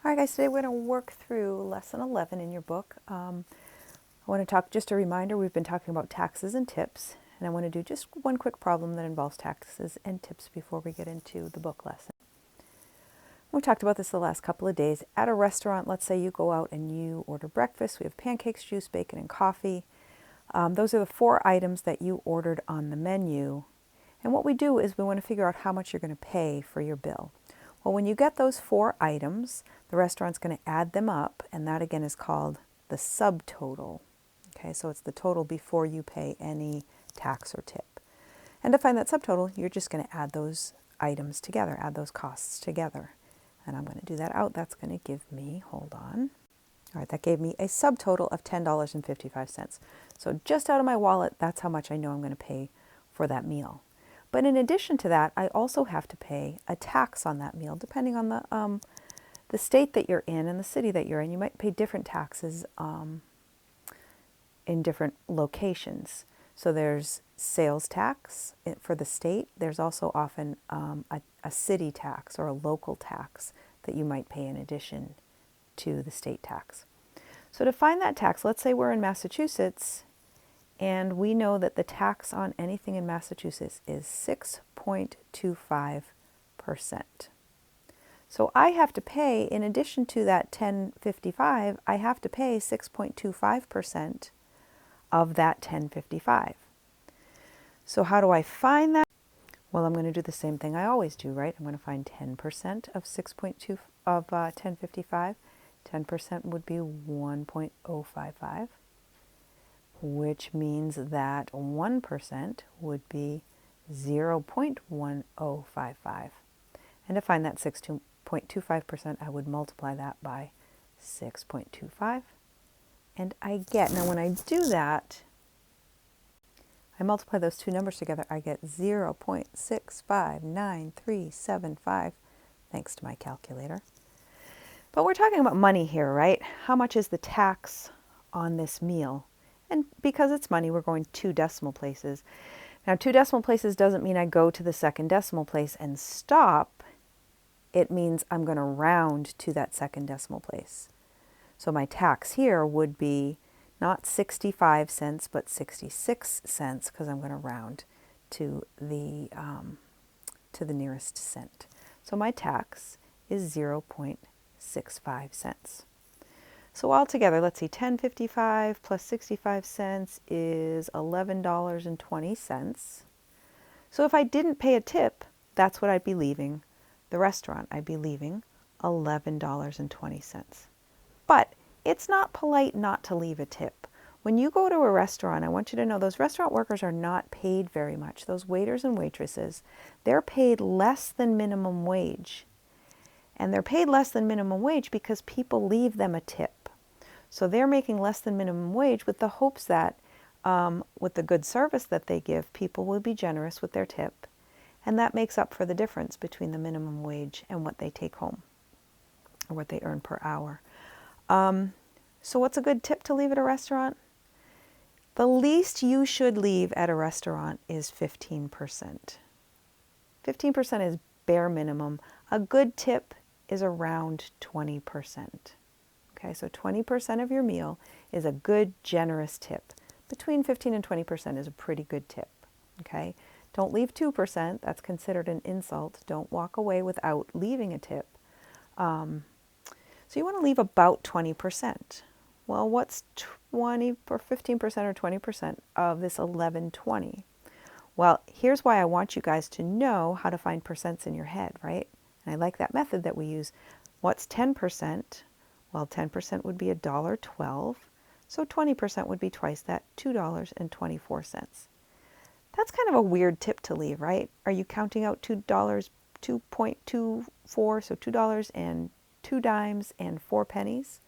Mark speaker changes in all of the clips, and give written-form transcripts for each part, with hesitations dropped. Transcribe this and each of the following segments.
Speaker 1: All right, guys, today we're going to work through lesson 11 in your book. I want to talk, just a reminder, we've been talking about taxes and tips, and I want to do just one quick problem that involves taxes and tips before we get into the book lesson. We talked about this the last couple of days. At a restaurant, let's say you go out and you order breakfast. We have pancakes, juice, bacon, and coffee. Those are the 4 items that you ordered on the menu. And what we do is we want to figure out how much you're going to pay for your bill. Well, when you get those 4 items, the restaurant's going to add them up, and that again is called the subtotal. Okay, so it's the total before you pay any tax or tip. And to find that subtotal, you're just going to add those items together, add those costs together. And I'm going to do that out. That's going to give me, hold on. All right, that gave me a subtotal of $10.55. So just out of my wallet, that's how much I know I'm going to pay for that meal. But in addition to that, I also have to pay a tax on that meal, depending on the state that you're in and the city that you're in. You might pay different taxes in different locations. So there's sales tax for the state. There's also often a city tax or a local tax that you might pay in addition to the state tax. So to find that tax, let's say we're in Massachusetts, and we know that the tax on anything in Massachusetts is 6.25%. So I have to pay, in addition to that $10.55, I have to pay 6.25% of that $10.55. So how do I find that? Well, I'm going to do the same thing I always do, right? I'm going to find 10% of 6.2 of 10.55. 10% would be 1.055. Which means that 1% would be 0.1055. And to find that 6.25%, I would multiply that by 6.25. And I get, now when I do that, I multiply those two numbers together, I get 0.659375, thanks to my calculator. But we're talking about money here, right? How much is the tax on this meal? And because it's money, we're going 2 decimal places. Now, 2 decimal places doesn't mean I go to the second decimal place and stop. It means I'm going to round to that second decimal place. So my tax here would be not 65 cents, but 66 cents, because I'm going to round to the nearest cent. So my tax is 0.65 cents. So altogether, let's see, $10.55 plus 65 cents is $11.20. So if I didn't pay a tip, that's what I'd be leaving the restaurant. I'd be leaving $11.20. But it's not polite not to leave a tip. When you go to a restaurant, I want you to know those restaurant workers are not paid very much. Those waiters and waitresses, they're paid less than minimum wage. And they're paid less than minimum wage because people leave them a tip. So they're making less than minimum wage with the hopes that with the good service that they give, people will be generous with their tip. And that makes up for the difference between the minimum wage and what they take home or what they earn per hour. So what's a good tip to leave at a restaurant? The least you should leave at a restaurant is 15%. 15% is bare minimum. A good tip is around 20%. Okay, so 20% of your meal is a good, generous tip. Between 15 and 20% is a pretty good tip. Okay, don't leave 2%. That's considered an insult. Don't walk away without leaving a tip. So you want to leave about 20%. Well, what's 20 or 15% or 20% of this 11.20? Well, here's why I want you guys to know how to find percents in your head, right? And I like that method that we use. What's 10%? Well, 10% would be $1.12, so 20% would be twice that, $2.24. That's kind of a weird tip to leave, right? Are you counting out $2.24, so $2.02 and 4 pennies?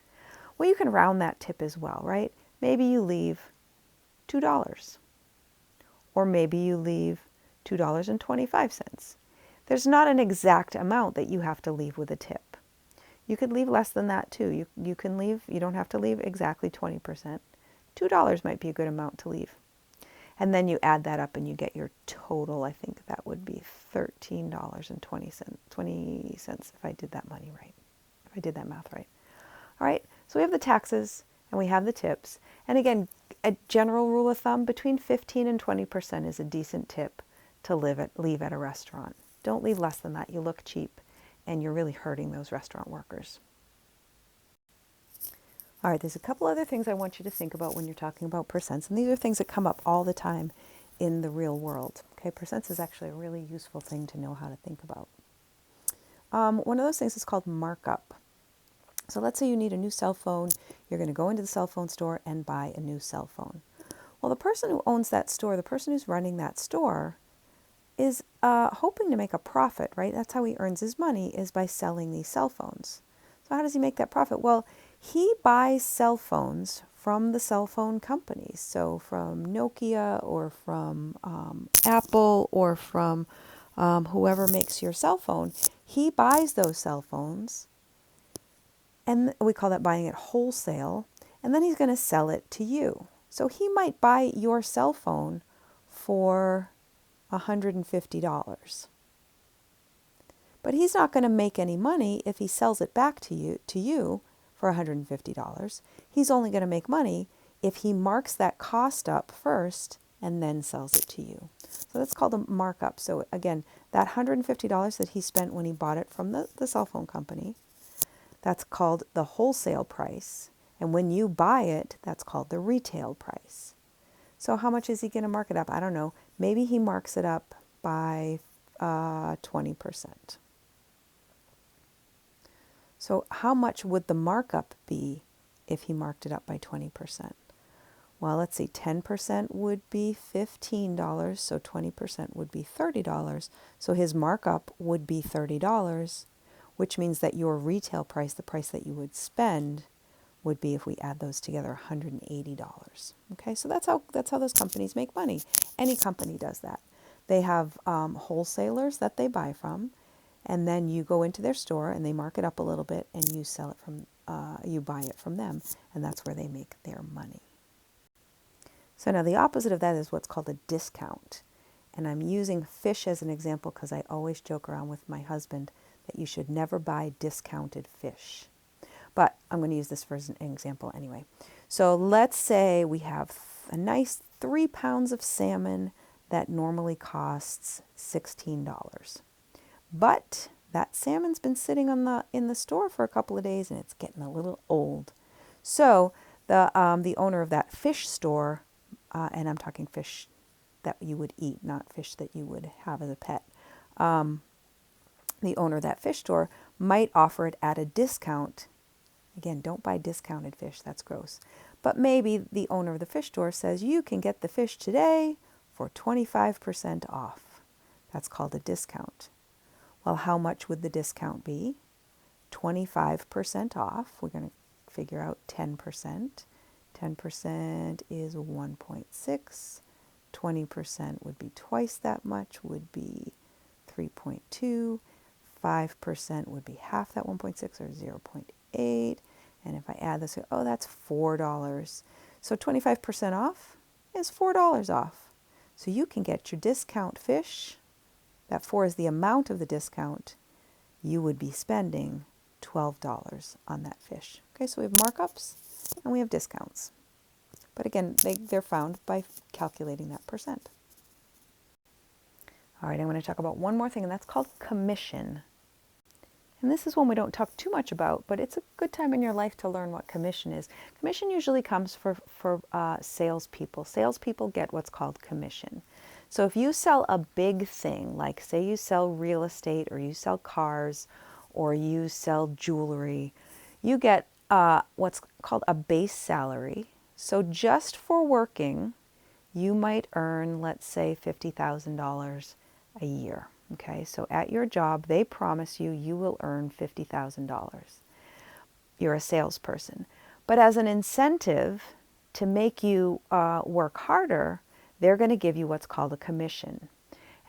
Speaker 1: Well, you can round that tip as well, right? Maybe you leave $2, or maybe you leave $2.25. There's not an exact amount that you have to leave with a tip. You could leave less than that too. You can leave, you don't have to leave exactly 20%. $2 might be a good amount to leave. And then you add that up and you get your total. I think that would be $13.20 if I did that money right. I did that math right. All right, so we have the taxes and we have the tips. And again, a general rule of thumb, between 15 and 20% is a decent tip to leave at a restaurant. Don't leave less than that. You look cheap and you're really hurting those restaurant workers. All right, there's a couple other things I want you to think about when you're talking about percents. And these are things that come up all the time in the real world. Okay, percents is actually a really useful thing to know how to think about. One of those things is called markup. So let's say you need a new cell phone. You're going to go into the cell phone store and buy a new cell phone. Well, the person who owns that store, the person who's running that store, is hoping to make a profit, right? That's how he earns his money, is by selling these cell phones. So how does he make that profit? Well, he buys cell phones from the cell phone companies. So from Nokia or from Apple or from whoever makes your cell phone. He buys those cell phones, and we call that buying it wholesale, and then he's going to sell it to you. So he might buy your cell phone for $150. But he's not going to make any money if he sells it back to you for $150. He's only going to make money if he marks that cost up first and then sells it to you. So that's called a markup. So again, that $150 that he spent when he bought it from the cell phone company, that's called the wholesale price. And when you buy it, that's called the retail price. So how much is he going to mark it up? I don't know. Maybe he marks it up by 20%. So how much would the markup be if he marked it up by 20%? Well, let's see, 10% would be $15, so 20% would be $30. So his markup would be $30, which means that your retail price, the price that you would spend, would be, if we add those together, $180. Okay, so that's how those companies make money. Any company does that. They have wholesalers that they buy from, and then you go into their store and they mark it up a little bit, and you sell it from, you buy it from them, and that's where they make their money. So now the opposite of that is what's called a discount. And I'm using fish as an example because I always joke around with my husband that you should never buy discounted fish. But I'm going to use this for an example anyway. So let's say we have a nice 3 pounds of salmon that normally costs $16. But that salmon's been sitting in the store for a couple of days and it's getting a little old. So the owner of that fish store, and I'm talking fish that you would eat, not fish that you would have as a pet. The owner of that fish store might offer it at a discount. Again, don't buy discounted fish, that's gross. But maybe the owner of the fish store says you can get the fish today for 25% off. That's called a discount. Well, how much would the discount be? 25% off. We're going to figure out 10%. 10% is 1.6. 20% would be twice that much, would be 3.2. 5% would be half that 1.6, or 0.8. And if I add this, oh, that's $4. So 25% off is $4 off. So you can get your discount fish. That 4 is the amount of the discount. You would be spending $12 on that fish. Okay, so we have markups and we have discounts. But again, they're found by calculating that percent. All right, I'm going to talk about one more thing, and that's called commission. And this is one we don't talk too much about, but it's a good time in your life to learn what commission is. Commission usually comes for salespeople. Salespeople get what's called commission. So if you sell a big thing, like say you sell real estate, or you sell cars, or you sell jewelry, you get what's called a base salary. So just for working, you might earn, let's say, $50,000 a year. Okay, so at your job, they promise you will earn $50,000. You're a salesperson. But as an incentive to make you work harder, they're going to give you what's called a commission.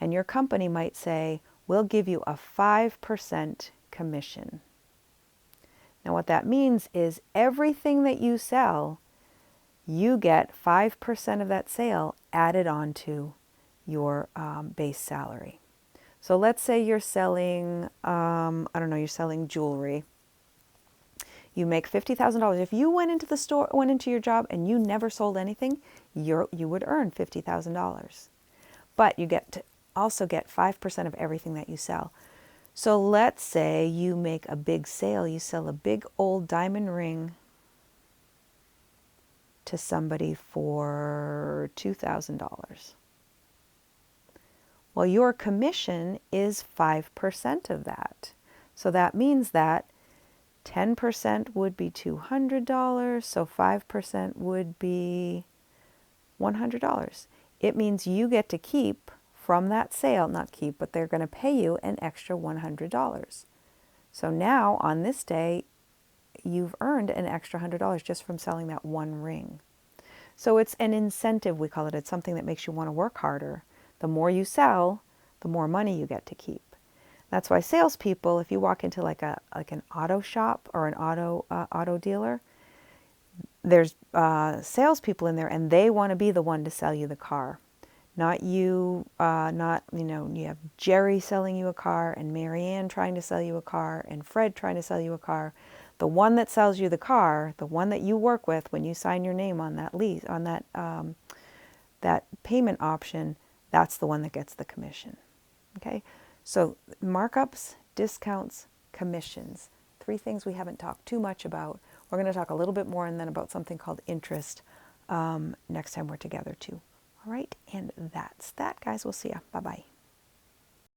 Speaker 1: And your company might say, we'll give you a 5% commission. Now what that means is everything that you sell, you get 5% of that sale added onto your base salary. So let's say you're selling, you're selling jewelry, You make $50,000. If you went into the store, went into your job and you never sold anything, you would earn $50,000. But you get to also get 5% of everything that you sell. So let's say you make a big sale. You sell a big old diamond ring to somebody for $2,000. Well, your commission is 5% of that. So that means that 10% would be $200, so 5% would be $100. It means you get to keep from that sale, not keep, but they're going to pay you an extra $100. So now on this day, you've earned an extra $100 just from selling that one ring. So it's an incentive, we call it. It's something that makes you want to work harder. The more you sell, the more money you get to keep. That's why salespeople, if you walk into like an auto shop or an auto dealer, there's salespeople in there, and they want to be the one to sell you the car, not you. Not you have Jerry selling you a car, and Marianne trying to sell you a car, and Fred trying to sell you a car. The one that sells you the car, the one that you work with when you sign your name on that lease, on that payment option, that's the one that gets the commission. Okay. So markups, discounts, commissions, 3 things we haven't talked too much about. We're going to talk a little bit more and then about something called interest next time we're together too. All right, and that's that, guys. We'll see ya. Bye-bye.